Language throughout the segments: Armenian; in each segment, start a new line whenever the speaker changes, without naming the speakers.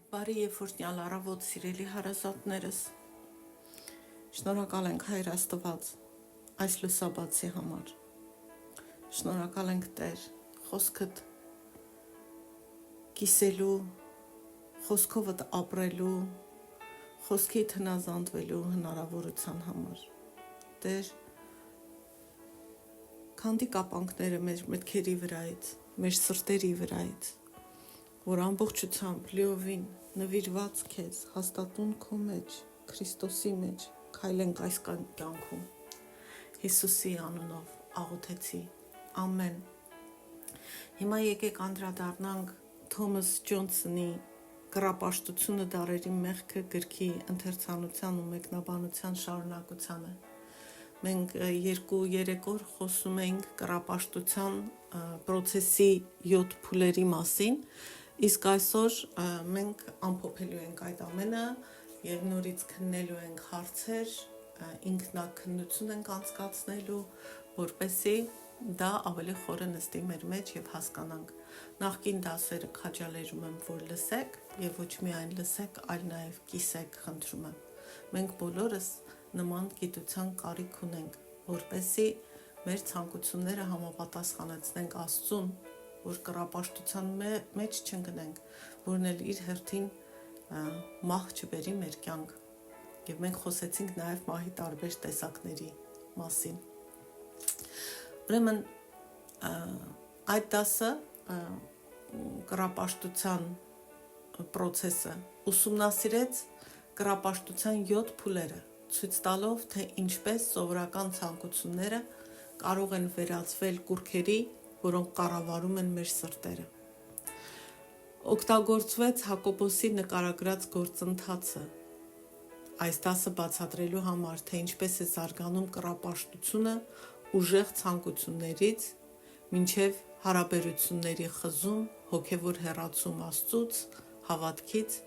Բարի եւ օրհնյալ առավոտ, սիրելի հարազատներս։ Շնորհակալ ենք Հայր Աստված այս լուսաբացի համար։ Շնորհակալ ենք Տեր խոսքդ կիսելու, խոսքովդ ապրելու, խոսքիդ հնազանդվելու հնարավորության համար։ Տեր, քանդի կապանքները մեր մտքերի վրայից, մեր սրտերի վրայից, որ ամբողջությամբ լիովին նվիրված քեզ, հաստատուն քո մեջ, Քրիստոսի մեջ, քայլենք այս կյանքում։ Հիսուսի անունով աղոթեցի։ Ամեն։ Հիմա եկեք անդրադառնանք Թոմաս Ջոնսոնի «Կռապաշտությունը դարերի մեղքը» գրքի ընթերցանության ու մեկնաբանության շարունակությանը։ Մենք 2-3 օր խոսում ենք կռապաշտության պրոցեսի 7 փուլերի մասին, իսկ այսօր մենք ամփոփելու ենք այդ ամենը եւ նորից քննելու ենք հարցեր, ինքնակնություն ենք անցկացնելու, որպեսզի դա ավելի խորը նստի մեր մեջ եւ հասկանանք։ Նախկին դասերը քաջալերում եմ, որ լսեք եւ ոչ միայն լսեք, այլ նաեւ կիսեք, խնդրում եմ։ Մենք բոլորս նման գիտության կարիք ունենք, որպեսզի մեր ցանկությունները համապատասխանեցնենք Աստծուն, որ կռապաշտության մեջ չընկնենք, որն էլ իր հերթին մահ չբերի մեր կյանք։ Եվ մենք խոսեցինք նաև մահի տարբեր տեսակների մասին։ Ուրեմն այդ դասը կռապաշտության պրոցեսը ուսումնասիրեց կռապաշտության 7 փուլերը, ցույց տալով, թե ինչպես սովորական ցանկությունները կարող են վերածվել կուռքերի, որոնք կառավարում են մեր սրտերը։ Օգտագործվեց Հակոբոսի նկարագրած գործընթացը այս դասը բացատրելու համար, թե ինչպես է զարգանում կռապաշտությունը ուժեղ ցանկություններից մինչև հարաբերությունների խզում, հոգևոր հեռացում Աստծուց, հավատքից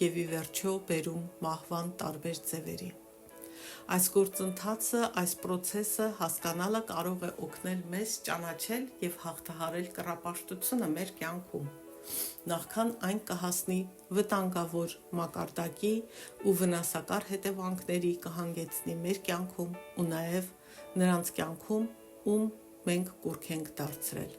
եւ ի վերջո բերում մահվան տարբեր ձևերի։ Այս գործընթացը, այս պրոցեսը հասկանալը կարող է օգնել մեզ ճանաչել եւ հաղթահարել կռապաշտությունը մեր կյանքում, նախքան այն կհասնի վտանգավոր մակարդակի ու վնասակար հետևանքների կհանգեցնի մեր կյանքում ու նաեւ նրանց կյանքում, ում մենք կուռք ենք դարձրել։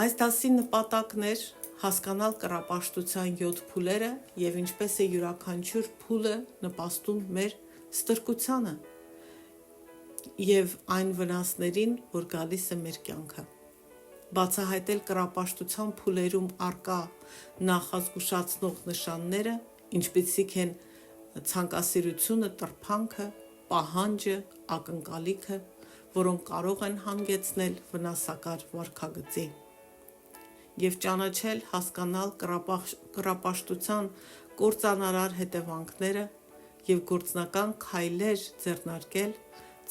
Այս դասի նպատակն էր հասկանալ կռապաշտության 7 փուլերը եւ ինչպես է յուրաքանչյուր փուլը նպաստում մեր ստրկությանը եւ այն վնասներին, որ գալիս է մեր կյանքը։ Բացահայտել կռապաշտության փուլերում առկա նախազգուշացնող նշանները, ինչպիսիք են ցանկասիրությունը, տրփանքը, պահանջը, ակնկալիքը, որոնք կարող են հանգեցնել վնասակար վարքագծի։ Եվ ճանաչել, հասկանալ կռապաշտության կործանարար հետևանքները եւ գործնական քայլեր ձեռնարկել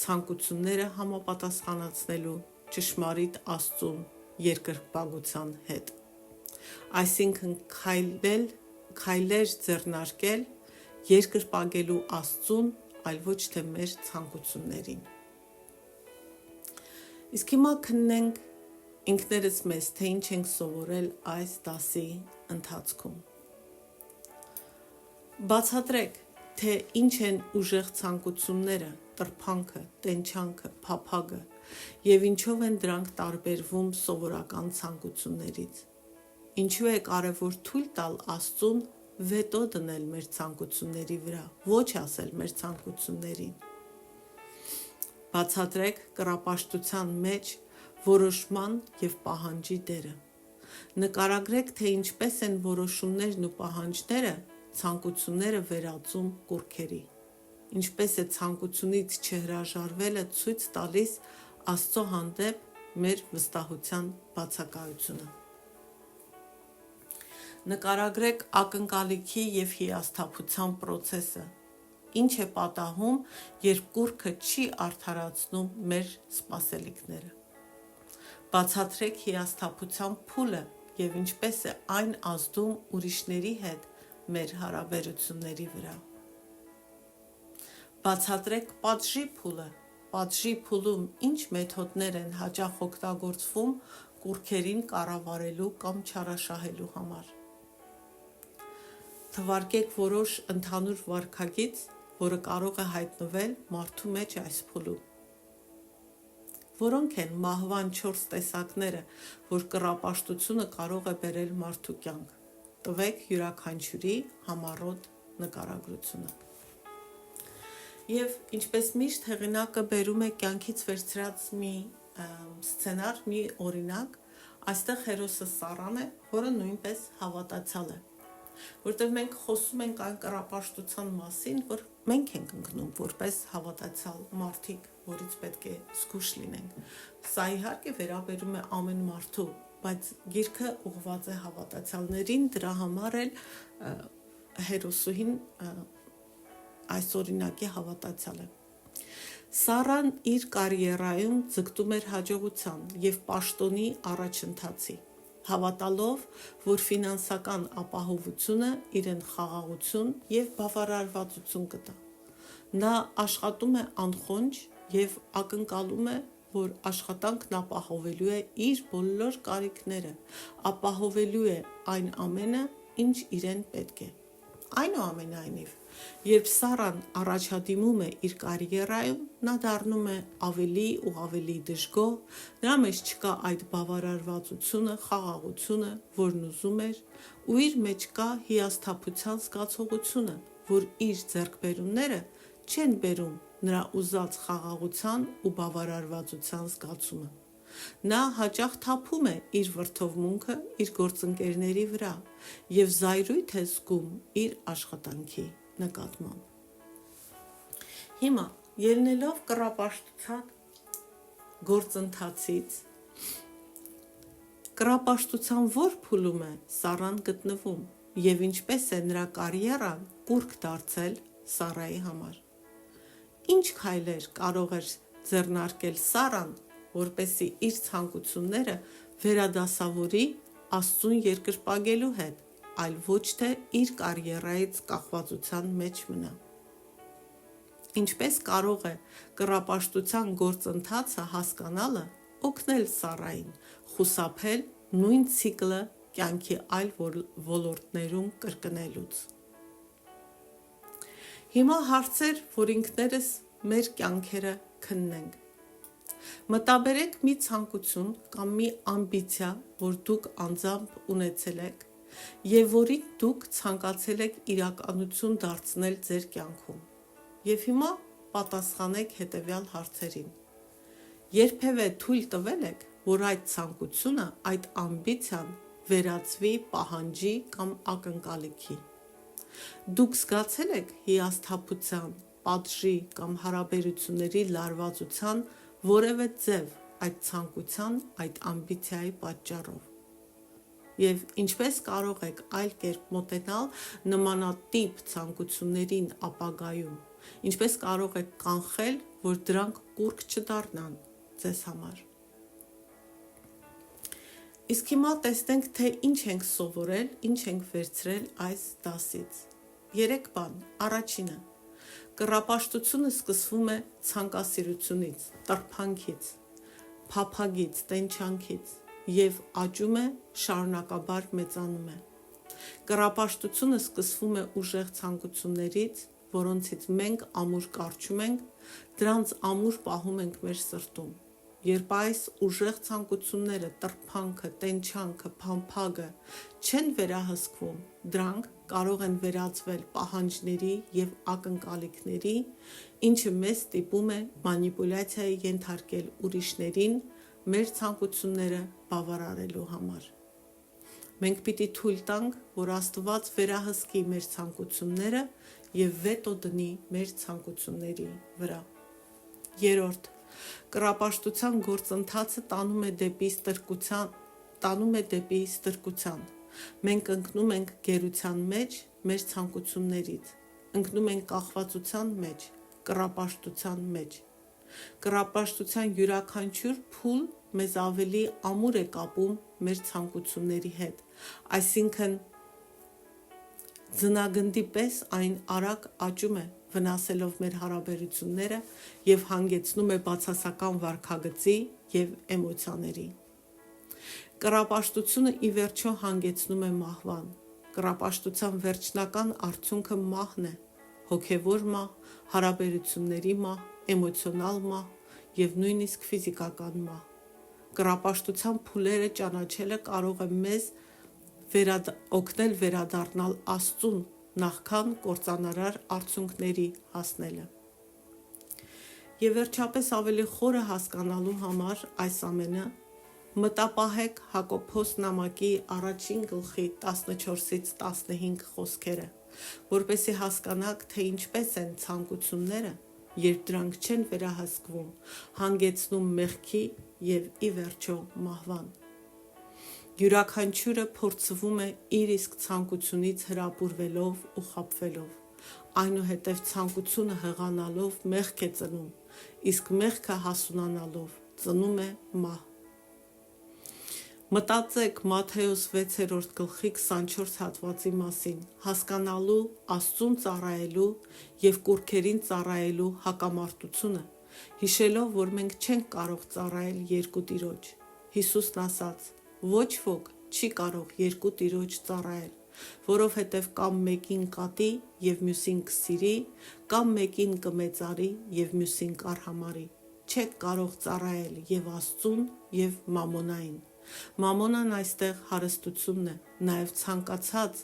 ցանկությունները համապատասխանեցնելու ճշմարիտ Աստծուն երկրպագության հետ։ Այսինքն քայլեր ձեռնարկել երկրպագելու Աստծուն, այլ ոչ թե մեր ցանկություններին։ Իսկ հիմա քննենք ինքներս մեզ, թե ինչ ենք սովորել այս դասի ընթացքում։ Բացատրեք, թե ինչ են ուժեղ ցանկությունները, տրփանքը, տենչանքը, փափագը եւ ինչով են դրանք տարբերվում սովորական ցանկություններից։ Ինչու է կարևոր թույլ տալ Աստծուն վետո դնել մեր ցանկությունների վրա, ոչ ասել մեր ցանկություններին։ Բացատրեք կռապաշտության մեջ որոշման եւ պահանջի դերը։ Նկարագրեք, թե ինչպես են որոշումներն ու պահանջները ցանկությունները վերածում կուռքերի։ Ինչպես է ցանկությունից չհրաժարվելը ցույց տալիս Աստծո հանդեպ մեր վստահության բացակայությունը։ Նկարագրեք ակնկալիքի եւ հիասթափության պրոցեսը։ Ինչ է պատահում, երբ կուռքը չի արդարացնում մեր սպասելիքները։ Բացատրեք հիասթափության փուլը եւ ինչպես է այն ազդում ուրիշների հետ մեր հարաբերությունների վրա։ Բացատրեք պատժի փուլը։ Պատժի փուլում ինչ մեթոդներ են հաճախ օգտագործվում կուռքերին կառավարելու կամ չարաշահելու համար։ թվարկեք որոշ ընդհանուր վարքագիծ, որը կարող է հայտնվել մարդու մեջ այս փուլում։ Որոնք են մահվան 4 տեսակները, որ կռապաշտությունը կարող է բերել մարդու կյանք։ Տվեք յուրաքանչյուրի համառոտ նկարագրությունը։ Եվ ինչպես միշտ հեղինակը բերում է կյանքից վերցրած մի սցենար, մի օրինակ, այստեղ հերոսը Սառան է, որը նույնպես հավատացյալ է։ Որտեղ մենք խոսում ենք այն կռապաշտության մասին, որ մենք ենք ընկնում որպես հավատացյալ մարդիկ, որից պետք է զգույշ լինենք։ Սա իհարկե վերաբերում է ամեն մարդու, բայց գիրքը ուղղված է հավատացյալներին, դրա համար էլ հերոսուհին այս օրինակի հավատացյալ է։ Սառան իր կարիերայում ձգտում էր հաջողության և պաշտոնի առաջընթացի, հավատալով, որ ֆինանսական ապահովությունը իրեն խաղաղություն և բավարարվածություն կտա։ Նա աշխատում է անխոնջ և ակնկալում է, որ աշխատանքն ապահովելու է իր բոլոր կարիքները, ապահովելու է այն ամենը, ինչ իրեն պետք է։ Այնուամենայնիվ, երբ Սառան առաջադիմում է իր կարիերայում, նա դառնում է ավելի ու ավելի դժգոհ, նրա մեջ չկա այդ բավարարվածությունը, խաղաղությունը, որն ուզում էր, ու իր մեջ կա հիասթափության զգացողությունը, որ իր ձեռքբերումները չեն բերում նրա ուզած խաղաղության ու բավարարվածության զգացումը։ Նա հաճախ թափում է իր վրդովմունքը իր գործընկերների վրա և զայրույթ է զգում իր աշխատանքի նկատմամբ։ Հիմա, ելնելով կռապաշտության գործընթացից, կռապաշտության որ փուլում է Սառան գտնվում և ինչպես է նրա կարիերան կուռք դարձել Սառայի համար։ Ինչ քայլեր կարող էր ձեռնարկել Սառան, որպեսզի իր ցանկությունները վերադասավորի Աստծուն երկրպագելու հետ, այլ ոչ թե իր կարիերայից կախվածության մեջ մնա։ Ինչպես կարող է կռապաշտության գործընթացը հասկանալը օգնել Սառային խուսափել նույն ցիկլը կյանքի այլ ոլորտներում կրկնելուց։ Հիմա հարցեր, որ ինքներս մեր կյանքերը քննենք։ Մտաբերեք մի ցանկություն կամ մի ամբիցիա, որ դուք անձամբ ունեցել եք և որին դուք ցանկացել եք իրականություն դարձնել ձեր կյանքում։ Եվ հիմա պատասխանեք հետևյալ հարցերին։ Երբևէ թույլ տվել եք, որ այդ ցանկությունը, այդ ամբիցիան վերածվի պահանջի կամ ակնկալիքի։ Դուք զգացել եք հիասթափության, պատժի կամ հարաբերությունների լարվածության որևէ ձև այդ ցանկության, այդ ամբիցիայի պատճառով։ Եվ ինչպես կարող եք այլ կերպ մոտենալ նմանատիպ ցանկություններին ապագայում, ինչպես կարող եք կանխել, որ դրանք կուռք չդառնան ձեզ համար։ Իսկ հիմա տեսնենք, թե ինչ ենք սովորել, ինչ ենք վերցրել այս դասից։ 3 բան։ Առաջինը, կռապաշտությունը սկսվում է ցանկասիրությունից, տրփանքից, փափագից, տենչանքից և աճում է, շարունակաբար մեծանում է։ Կռապաշտությունը սկսվում է ուժեղ ցանկություններից, որոնցից մենք ամուր կառչում ենք, դրանց ամուր պահում ենք մեր սրտում։ Երբ այս ուժեղ ցանկությունները, տրփանքը, տենչանքը, փամփագը չեն վերահսկվում, դրանք կարող են վերածվել պահանջների և ակնկալիքների, ինչը մեզ ստիպում է մանիպուլյացիայի ենթարկել ուրիշներին մեր ցանկությունները բավարարելու համար։ Մենք պիտի թույլ տանք, որ Աստված վերահսկի մեր ցանկությունները և վետո դնի մեր ցանկությունների վրա։ Երրորդ, կռապաշտության գործընթացը տանում է դեպի ստրկության։ Մենք ընկնում ենք գերության մեջ մեր ցանկություններից, ընկնում ենք կախվածության մեջ, կռապաշտության մեջ։ Կռապաշտության յուրաքանչյուր փուլ մեզ ավելի ամուր է կապում մեր ցանկությունների հետ, այսինքն ձնագնդի պես այն արագ աճում է, վնասելով մեր հարաբերությունները և հանգեցնում է բացասական վարքագծի և էմոցիաների։ Կռապաշտությունը ի վերջո հանգեցնում է մահվան, կռապաշտության վերջնական արդյունքը մահն է, հոգևոր մահ, հարաբերությունների մահ, էմոցիոնալ մահ և նույնիսկ ֆիզիկական մահ։ Կռապաշտության փուլերը ճանաչելը կարող է մեզ օգնել վերադառնալ Աստծուն նախքան կործանարար արդյունքների հասնելը։ Եվ վերջապես ավելի խորը հասկանալու համար այս ամենը մտապահեք Հակոբոս նամակի 1-14-15 խոսքերը, որպեսզի հասկանաք, թե ինչպես են ցանկությունները, երբ դրանք չեն վերահսկվում, հանգեցնում մեղքի և ի վերջո մահվան։ Յուրաքանչյուրը փորձվում է իր իսկ ցանկությունից հրապուրվելով ու խաբվելով, այնուհետև ցանկությունը հղանալով մեղք է ծնում, իսկ մեղքը հասունանալով ծնում է մահ։ Մտածեք Մատթեոս 6-րդ հատվածի մասին, հասկանալու Աստծուն ծառայելու և կուռքերին ծառայելու հակամարտությունը, հիշելով, որ մենք չենք կարող ծառայել երկու տիրոջ։ Հիսուսն ասաց. ոչ ոք չի կարող երկու տիրոջ ծառայել, որովհետև կամ մեկին կատի և մյուսին կսիրի, կամ մեկին կմեծարի և մյուսին կարհամարի։ Չեք կարող ծառայել և Աստծուն, և մամոնային։ Մամոնան այստեղ հարստությունն է, նաև ցանկացած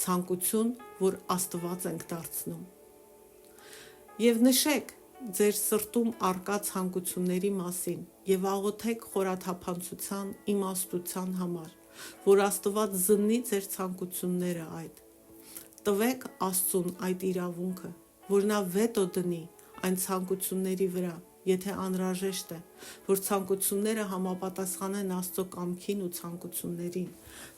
ցանկություն, որ Աստված ենք դարձնում։ Եվ նշեք ձեր սրտում առկա ցանկությունների մասին և աղոթեք խորաթափանցության իմաստության համար, որ Աստված զննի ձեր ցանկությունները այդ։ Տվեք Աստծուն այդ իրավունքը, որ նա վետո դնի այն ցանկությունների վրա, եթե անհրաժեշտ է, որ ցանկությունները համապատասխանեն Աստծո կամքին ու ցանկություններին,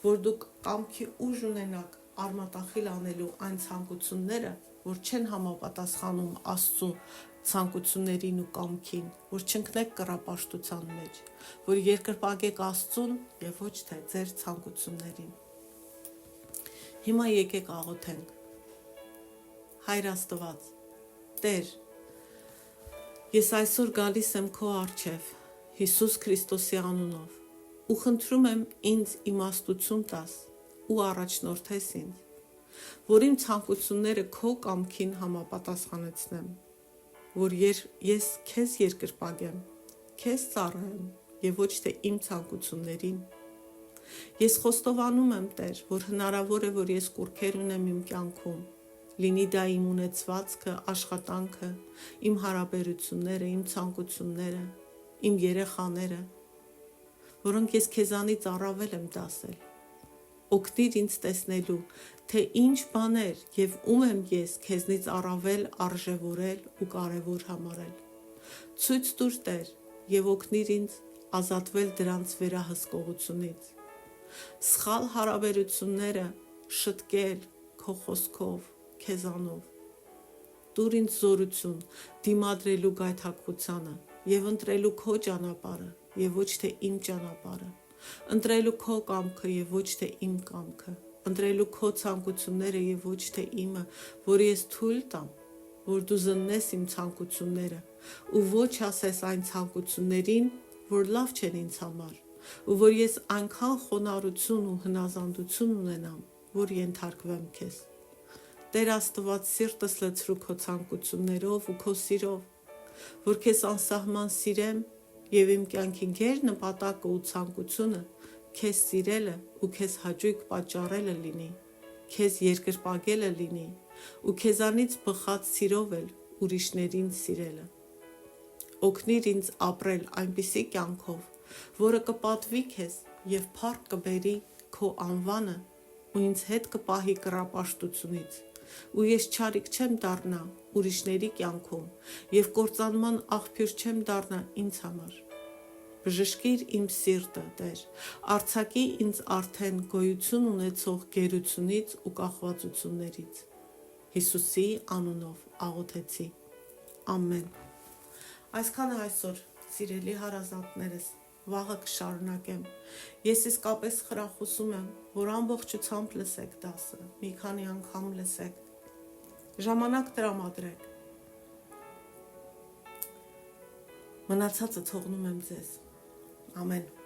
որ դուք կամքի ուժ ունենաք արմատախիլ անելու այն ցանկությունները, որ չեն համապատասխանում Աստծո ցանկություններին ու կամքին, որ չընկնեք կռապաշտության մեջ, որ երկրպագեք Աստծուն և ոչ թե ձեր ցանկություններին։ Հիմա եկեք աղոթենք։ Հայր Աստված, Տեր, ես այսօր գալիս եմ քո առջև Հիսուս Քրիստոսի անունով ու խնդրում եմ ինձ իմաստություն տաս ու առաջնորդես ինձ, որ իմ ցանկությունները քո կամքին համապատասխանեցնեմ, որ ես քեզ երկրպագեմ, քեզ ծառայեմ և ոչ թե իմ ցանկություններին։ Ես խոստովանում եմ, Տեր, որ հնարավոր է, որ ես կուռքեր ունեմ իմ կյանքում, լինի դա իմ ունեցվածքը, աշխատանքը, իմ հարաբերությունները, իմ ցանկությունները, իմ երեխաները, որոնք ես քեզանից առավել եմ դասել։ Օգնիր ինձ տեսնելու, թե ինչ բաներ և ում եմ ես քեզնից առավել արժևորել ու կարևոր համարել։ Ցույց տուր, Տեր, և օգնիր ինձ ազատվել դրանց վերահսկողությունից։ Սխալ հարաբերությունները շտկել քո խոսքով, քեզանով։ Տուր ինձ զորություն դիմադրելու գայթակղությանը և ընտրելու քո ճանապարհը և ոչ թե իմ ճանապարհը, ընտրելու քո կամքը և ոչ թե իմ կամքը, ընտրելու քո ցանկությունները և ոչ թե իմը, որ ես թույլ տամ, որ դու զննես իմ ցանկությունները ու ոչ ասես այն ցանկություններին, որ լավ չեն ինձ համար, ու որ ես այնքան խոնարհություն ու հնազանդություն ունենամ, որ ենթարկվեմ քեզ։ Տեր Աստված, սիրտս լցրու քո ցանկություններով ու քո սիրով, որ քեզ անսահման սիրեմ և իմ կյանքի գերնպատակը ու ցանկությունը քեզ սիրելը ու քեզ հաճույք պատճառելը լինի, քեզ երկրպագելը լինի ու քեզանից բխած սիրով էլ ուրիշներին սիրելը։ Օգնիր ինձ ապրել այնպիսի կյանքով, որը կպատվի քեզ և փառք կբերի քո անվանը ու ինձ հետ կպահի կռապաշտությունից, ու ես չարիք չեմ դառնա ուրիշների կյանքում և կործանման աղբյուր չեմ դառնա ինձ համար։ Բժշկիր իմ սիրտը, Տեր, արձակի ինձ արդեն գոյություն ունեցող գերությունից ու կախվածություններից։ Հիսուսի անունով աղոթեցի։ Ամեն։ Այսքանը այսօր, սիրելի հարազատներս, վաղը կշարունակեմ։ Ես իսկապես խրախուսում եմ, որ ամբողջությամբ լսեք դասը, մի քանի անգամ լսեք, ժամանակ տրամադրեք։ Մնացածը թողնում եմ ձեզ։ Ամեն։